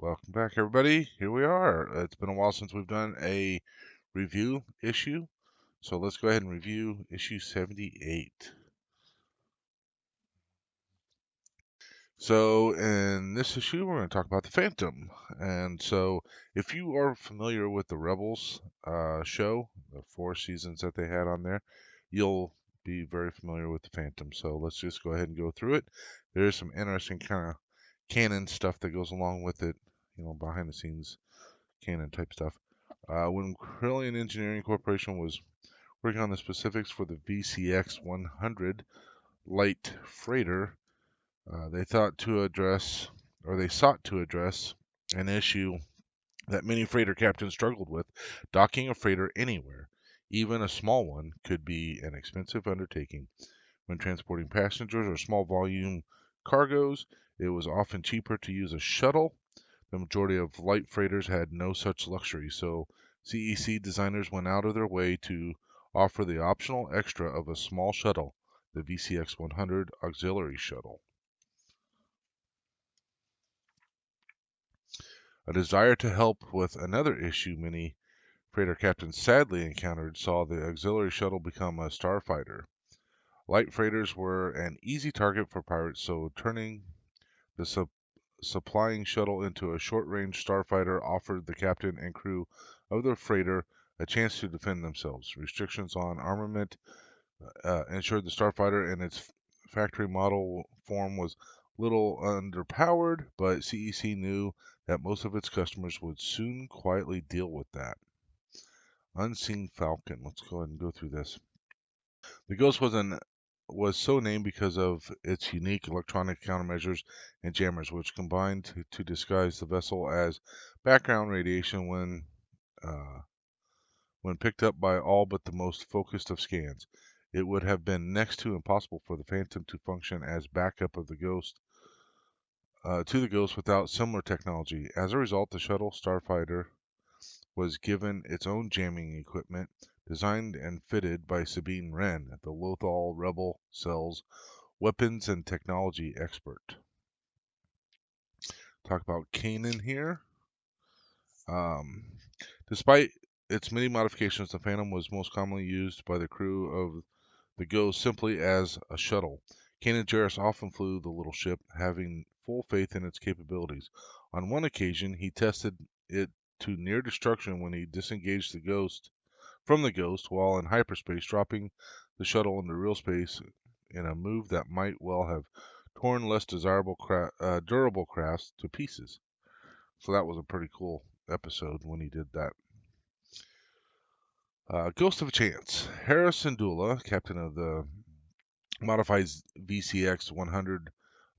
Welcome back, everybody. Here we are. It's been a while since we've done a review issue, so let's go ahead and review issue 78. So, in this issue, we're going to talk about the Phantom. And so, if you are familiar with the Rebels show, the 4 seasons that they had on there, you'll be very familiar with the Phantom. So, let's just go ahead and go through it. There's some interesting kind of canon stuff that goes along with it, behind the scenes canon type stuff. When Carillion Engineering Corporation was working on the specifics for the VCX 100 light freighter, they sought to address an issue that many freighter captains struggled with. Docking a freighter anywhere, even a small one, could be an expensive undertaking. When transporting passengers or small volume cargoes, it was often cheaper to use a shuttle. The majority of light freighters had no such luxury, so CEC designers went out of their way to offer the optional extra of a small shuttle, the VCX 100 Auxiliary Shuttle. A desire to help with another issue many freighter captains sadly encountered saw the auxiliary shuttle become a starfighter. Light freighters were an easy target for pirates, so turning the supplying shuttle into a short-range starfighter offered the captain and crew of the freighter a chance to defend themselves. Restrictions on armament ensured the starfighter in its factory model form was little underpowered, but CEC knew that most of its customers would soon quietly deal with that. Unseen Falcon. Let's go ahead and go through this. The Ghost was so named because of its unique electronic countermeasures and jammers, which combined to disguise the vessel as background radiation when picked up by all but the most focused of scans. It would have been next to impossible for the Phantom to function as backup of the Ghost to the Ghost without similar technology. As a result, the shuttle starfighter was given its own jamming equipment, designed and fitted by Sabine Wren, the Lothal Rebel Cell's weapons and technology expert. Talk about Kanan here. Um, Despite its many modifications, the Phantom was most commonly used by the crew of the Ghost simply as a shuttle. Kanan Jarrus often flew the little ship, having full faith in its capabilities. On one occasion, he tested it to near destruction when he disengaged from the Ghost while in hyperspace, dropping the shuttle into real space in a move that might well have torn less durable crafts to pieces. So that was a pretty cool episode when he did that. Ghost of a Chance. Harrison Dula, captain of the modified VCX 100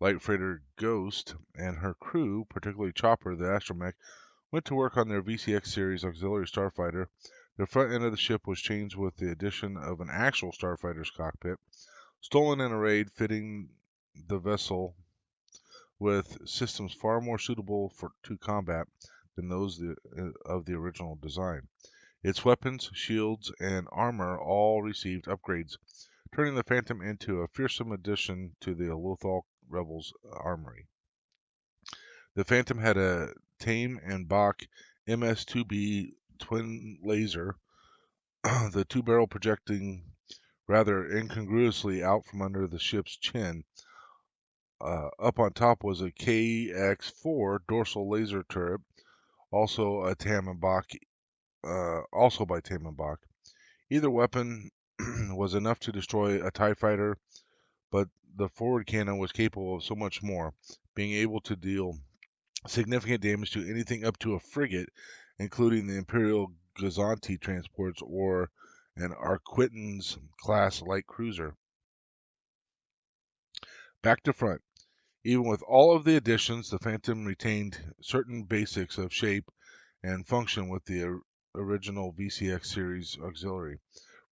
light freighter Ghost, and her crew, particularly Chopper, the astromech, went to work on their VCX series auxiliary starfighter. The front end of the ship was changed with the addition of an actual starfighter's cockpit, stolen in a raid, fitting the vessel with systems far more suitable to combat than those of the original design. Its weapons, shields, and armor all received upgrades, turning the Phantom into a fearsome addition to the Lothal Rebels' armory. The Phantom had a Tame and Bach MS-2B twin laser, the two-barrel projecting rather incongruously out from under the ship's chin. Up on top was a KX-4 dorsal laser turret, also a Tamenbach, also by Tamenbach. Either weapon was enough to destroy a TIE fighter, but the forward cannon was capable of so much more, being able to deal significant damage to anything up to a frigate, including the Imperial Gazanti transports or an Arquitens class light cruiser. Back to front. Even with all of the additions, the Phantom retained certain basics of shape and function with the original VCX series auxiliary.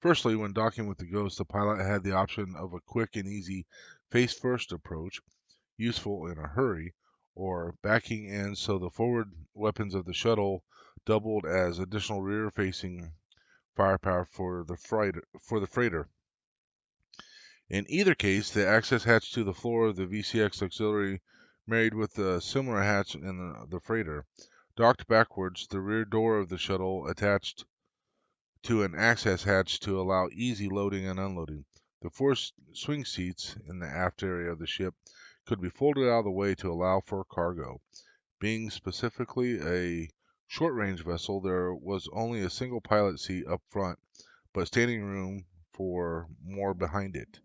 Firstly, when docking with the Ghost, the pilot had the option of a quick and easy face-first approach, useful in a hurry, or backing in so the forward weapons of the shuttle doubled as additional rear-facing firepower for the freighter. In either case, the access hatch to the floor of the VCX auxiliary married with a similar hatch in the freighter. Docked backwards, the rear door of the shuttle attached to an access hatch to allow easy loading and unloading. The four swing seats in the aft area of the ship could be folded out of the way to allow for cargo. Being specifically a short range vessel, there was only a single pilot seat up front, but standing room for more behind it.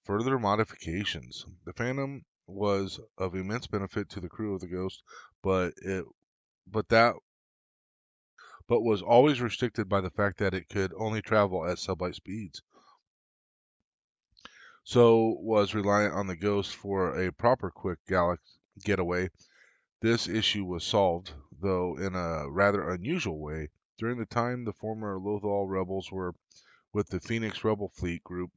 Further modifications. The Phantom was of immense benefit to the crew of the Ghost, but it but that but was always restricted by the fact that it could only travel at sublight speeds. So was reliant on the Ghost for a proper quick getaway. This issue was solved, though in a rather unusual way. During the time the former Lothal rebels were with the Phoenix Rebel Fleet group,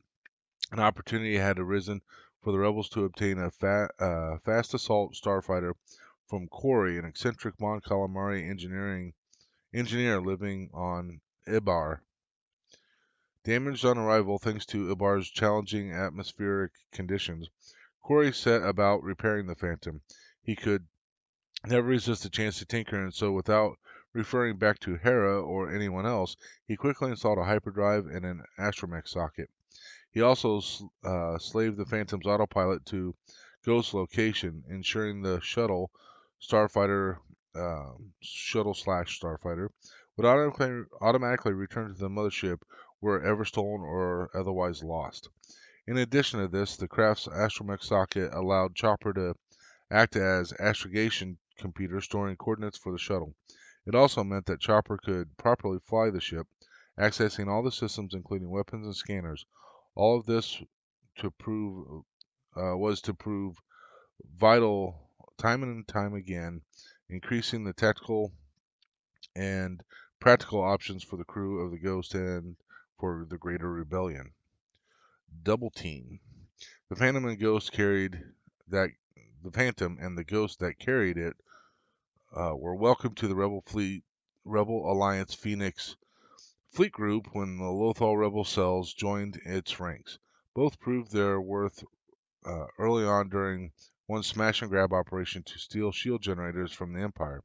an opportunity had arisen for the rebels to obtain a fast assault starfighter from Corey, an eccentric Mon Calamari engineer living on Ibar. Damaged on arrival thanks to Ibar's challenging atmospheric conditions, Corey set about repairing the Phantom. He could never resist the chance to tinker, and so without referring back to Hera or anyone else, he quickly installed a hyperdrive and an astromech socket. He also slaved the Phantom's autopilot to Ghost's location, ensuring the Starfighter, shuttle/Starfighter, would automatically return to the mothership wherever stolen or otherwise lost. In addition to this, the craft's astromech socket allowed Chopper to act as astrogation computer storing coordinates for the shuttle. It also meant that Chopper could properly fly the ship, accessing all the systems including weapons and scanners. All of this to prove was to prove vital time and time again, increasing the tactical and practical options for the crew of the Ghost and for the greater rebellion. Double team. The Phantom and Ghost carried that the Phantom and the Ghost that carried it were welcomed to the Rebel Alliance Phoenix Fleet Group when the Lothal Rebel cells joined its ranks. Both proved their worth early on during one smash and grab operation to steal shield generators from the Empire.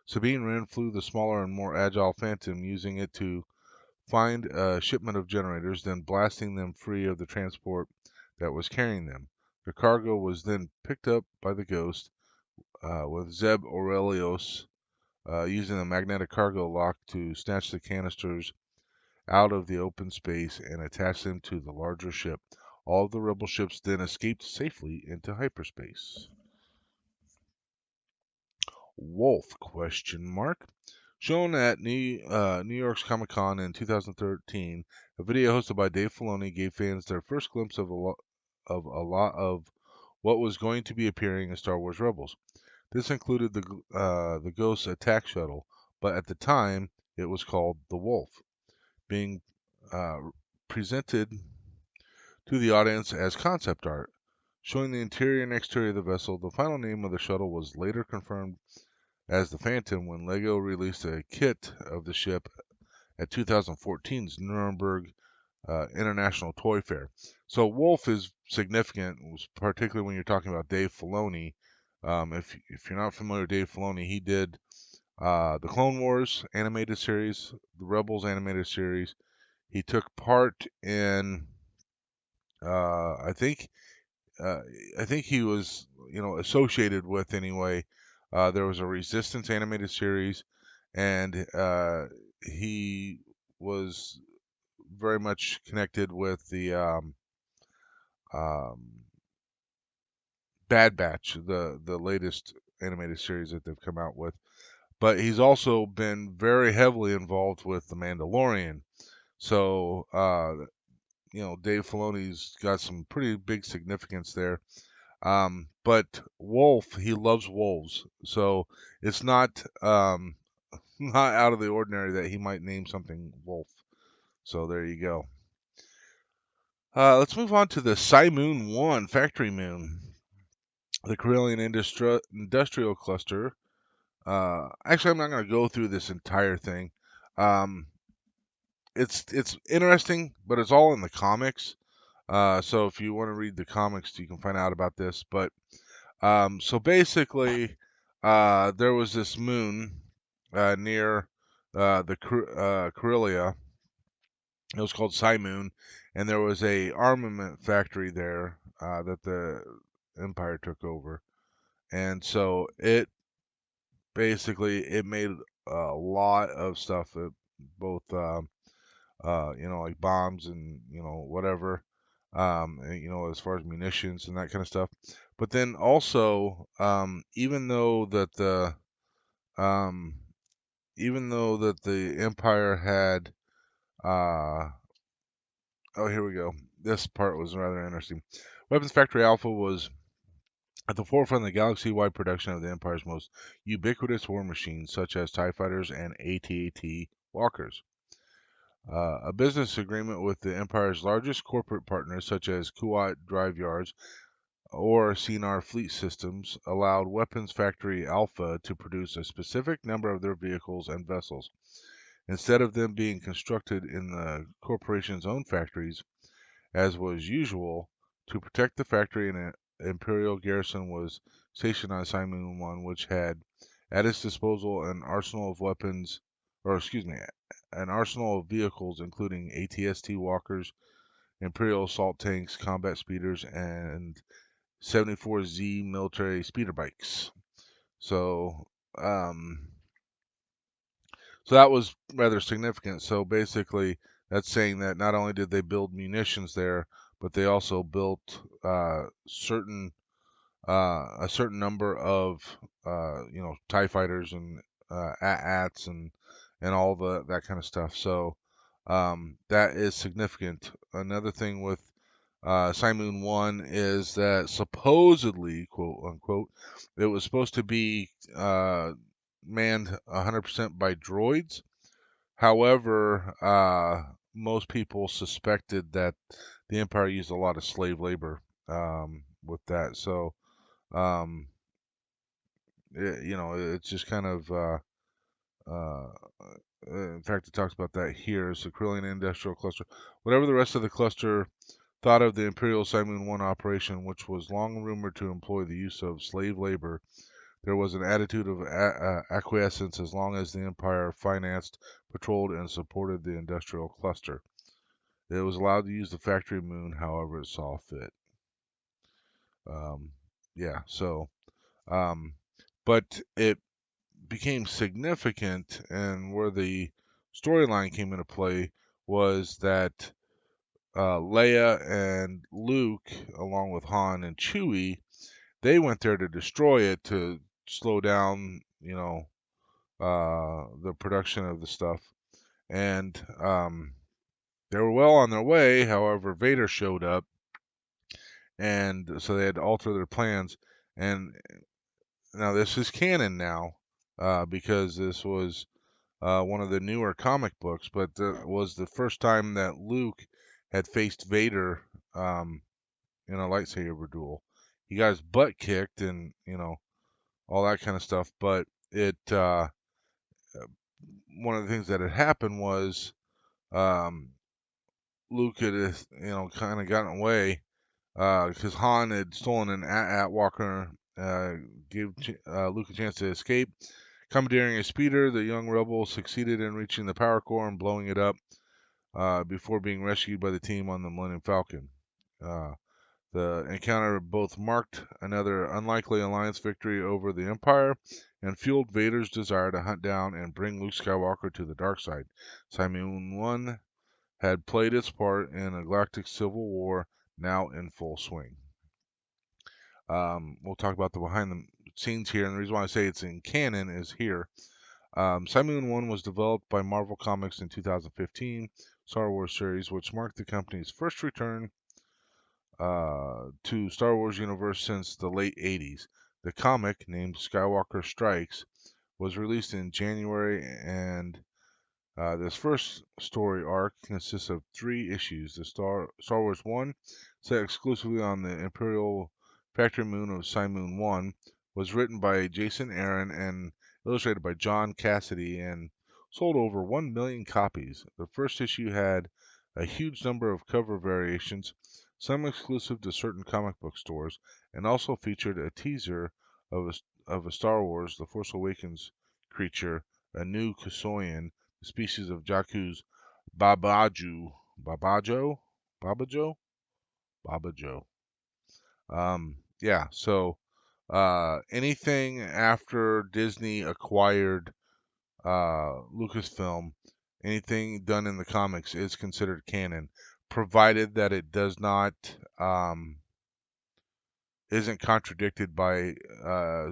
Sabine Wren flew the smaller and more agile Phantom, using it to find a shipment of generators, then blasting them free of the transport that was carrying them. The cargo was then picked up by the Ghost, with Zeb Aurelios using the magnetic cargo lock to snatch the canisters out of the open space and attach them to the larger ship. All of the rebel ships then escaped safely into hyperspace. Wolf? Question mark. Shown at New York's Comic Con in 2013, a video hosted by Dave Filoni gave fans their first glimpse of a lot of what was going to be appearing in Star Wars Rebels. This included the Ghost's attack shuttle, but at the time it was called the Wolf, being uh, presented to the audience as concept art, showing the interior and exterior of the vessel. The final name of the shuttle was later confirmed as the Phantom when LEGO released a kit of the ship at 2014's Nuremberg International Toy Fair. So Wolf is significant, particularly when you're talking about Dave Filoni. If you're not familiar with Dave Filoni, he did the Clone Wars animated series, the Rebels animated series. He took part in, I think, uh, I think he was, associated with anyway. There was a Resistance animated series, and he was very much connected with the um, Bad Batch, the latest animated series that they've come out with. But he's also been very heavily involved with the Mandalorian. So Dave Filoni's got some pretty big significance there. But Wolf, he loves wolves, so it's not not out of the ordinary that he might name something Wolf. So there you go. Let's move on to the Cymoon 1 Factory Moon, the Corellian Industrial Cluster. Actually, I'm not going to go through this entire thing. Um, it's interesting, but it's all in the comics. So if you want to read the comics, you can find out about this. But So basically, there was this moon near Corellia. It was called Cymoon, and there was a armament factory there that the Empire took over, and so it made a lot of stuff, both like bombs and whatever, and, as far as munitions and that kind of stuff. But then also, um, even though that the Empire had, uh, oh, here we go. This part was rather interesting. Weapons Factory Alpha was at the forefront of the galaxy-wide production of the Empire's most ubiquitous war machines, such as TIE fighters and AT-AT walkers. A business agreement with the Empire's largest corporate partners, such as Kuat Drive Yards or Sinar Fleet Systems, allowed Weapons Factory Alpha to produce a specific number of their vehicles and vessels. Instead of them being constructed in the corporation's own factories, as was usual, to protect the factory, an Imperial garrison was stationed on Cymoon 1, which had at its disposal an arsenal of weapons, or excuse me, an arsenal of vehicles including ATST walkers, Imperial assault tanks, combat speeders, and 74Z military speeder bikes. So, um, so that was rather significant. So basically, that's saying that not only did they build munitions there, but they also built a certain number of TIE fighters and AT-ATs and all that kind of stuff. So that is significant. Another thing with Cymoon 1 is that supposedly, quote unquote, it was supposed to be manned 100% by droids. However, most people suspected that the Empire used a lot of slave labor with that. So, um, it's just kind of, uh, in fact, it talks about that here. So, Corellian Industrial Cluster. Whatever the rest of the cluster thought of the Imperial Cymoon 1 operation, which was long rumored to employ the use of slave labor, there was an attitude of acquiescence as long as the Empire financed, patrolled, and supported the industrial cluster. It was allowed to use the factory moon however it saw fit. Um, yeah, so, um, but it became significant, and where the storyline came into play was that Leia and Luke, along with Han and Chewie, they went there to destroy it to slow down, the production of the stuff. And they were well on their way. However, Vader showed up, and so they had to alter their plans. And now this is canon now, because this was one of the newer comic books, but it was the first time that Luke had faced Vader in a lightsaber duel. He got his butt kicked and, all that kind of stuff. But one of the things that had happened was um, Luke had, kind of gotten away because Han had stolen an AT-AT walker, gave Luke a chance to escape. Commandeering a speeder, the young rebel succeeded in reaching the power core and blowing it up before being rescued by the team on the Millennium Falcon. Uh, the encounter both marked another unlikely alliance victory over the Empire and fueled Vader's desire to hunt down and bring Luke Skywalker to the dark side. Cymoon 1 had played its part in a galactic civil war now in full swing. We'll talk about the behind the scenes here, and the reason why I say it's in canon is here. Cymoon 1 was developed by Marvel Comics in 2015 Star Wars series, which marked the company's first return to Star Wars universe since the late 80s. The comic, named Skywalker Strikes, was released in January, and this first story arc consists of 3 issues. The Star Wars 1, set exclusively on the Imperial factory moon of Cymoon 1, was written by Jason Aaron and illustrated by John Cassidy and sold over 1 million copies. The first issue had a huge number of cover variations, some exclusive to certain comic book stores, and also featured a teaser of a Star Wars The Force Awakens creature, a new Kusoyan, the species of Jakku's Babaju, Babajo, Babajo, Babajo. Yeah, so anything after Disney acquired Lucasfilm, anything done in the comics is considered canon, provided that it does not isn't contradicted by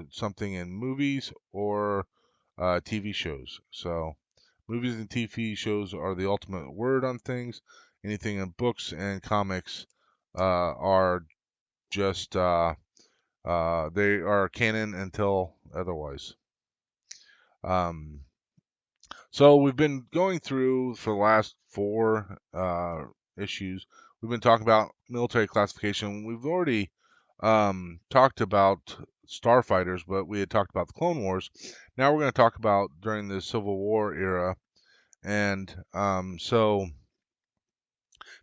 something in movies or TV shows. So movies and TV shows are the ultimate word on things. Anything in books and comics are just they are canon until otherwise. Um, so we've been going through for the last four issues. We've been talking about military classification. We've already talked about starfighters, but we had talked about the Clone Wars. Now we're going to talk about during the Civil War era. And so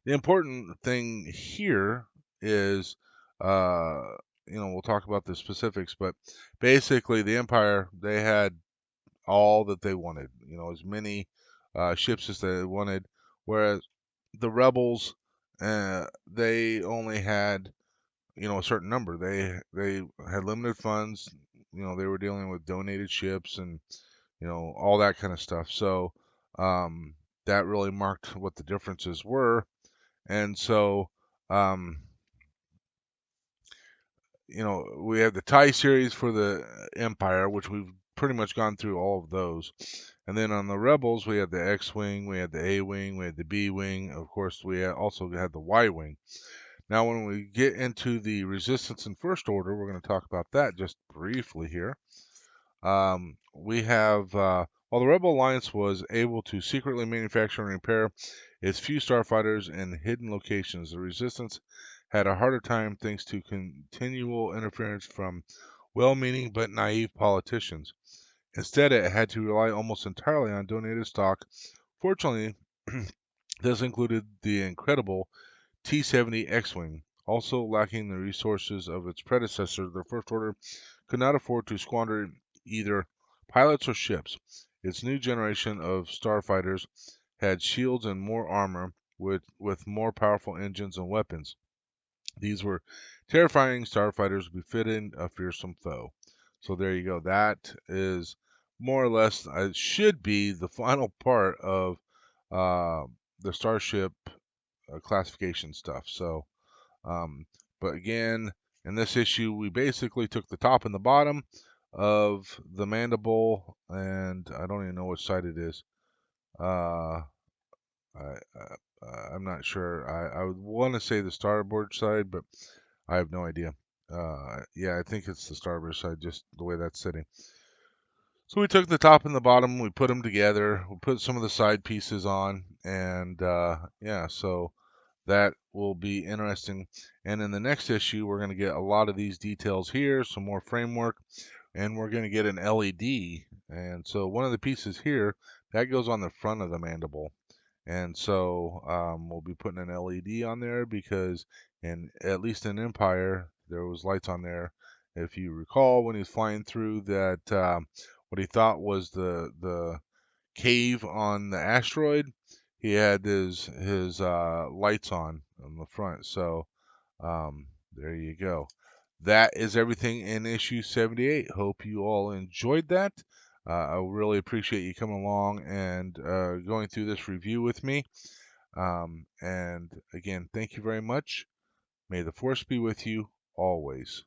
the important thing here is, uh, we'll talk about the specifics, but basically the Empire, they had all that they wanted, as many ships as they wanted, whereas the rebels, they only had, a certain number. They had limited funds. They were dealing with donated ships and all that kind of stuff. So um, that really marked what the differences were. And so um, we have the TIE series for the Empire, which we've pretty much gone through all of those. And then on the Rebels, we had the X-Wing, we had the A-Wing, we had the B-Wing. Of course, also had the Y-Wing. Now, when we get into the Resistance and First Order, we're going to talk about that just briefly here. We have, while the Rebel Alliance was able to secretly manufacture and repair its few starfighters in hidden locations, the Resistance had a harder time thanks to continual interference from well-meaning but naive politicians. Instead, it had to rely almost entirely on donated stock. Fortunately, this included the incredible T-70 X-Wing. Also lacking the resources of its predecessor, the First Order could not afford to squander either pilots or ships. Its new generation of starfighters had shields and more armor, with more powerful engines and weapons. These were terrifying starfighters befitting a fearsome foe. So there you go. That is more or less, it should be the final part of uh, the Starship classification stuff. So, um, but again, in this issue, we basically took the top and the bottom of the mandible, and I don't even know which side it is. Uh, I'm not sure. I would want to say the starboard side, but I have no idea. Yeah, I think it's the starboard side, just the way that's sitting. So we took the top and the bottom, we put them together, we put some of the side pieces on, and yeah, so that will be interesting. And in the next issue, we're going to get a lot of these details here, some more framework, and we're going to get an LED. And so one of the pieces here, that goes on the front of the mandible. And so we'll be putting an LED on there because, at least in Empire, there was lights on there. If you recall, when he was flying through that, what he thought was the cave on the asteroid, he had his lights on the front. So there you go. That is everything in issue 78. Hope you all enjoyed that. I really appreciate you coming along and going through this review with me. And again, thank you very much. May the force be with you always.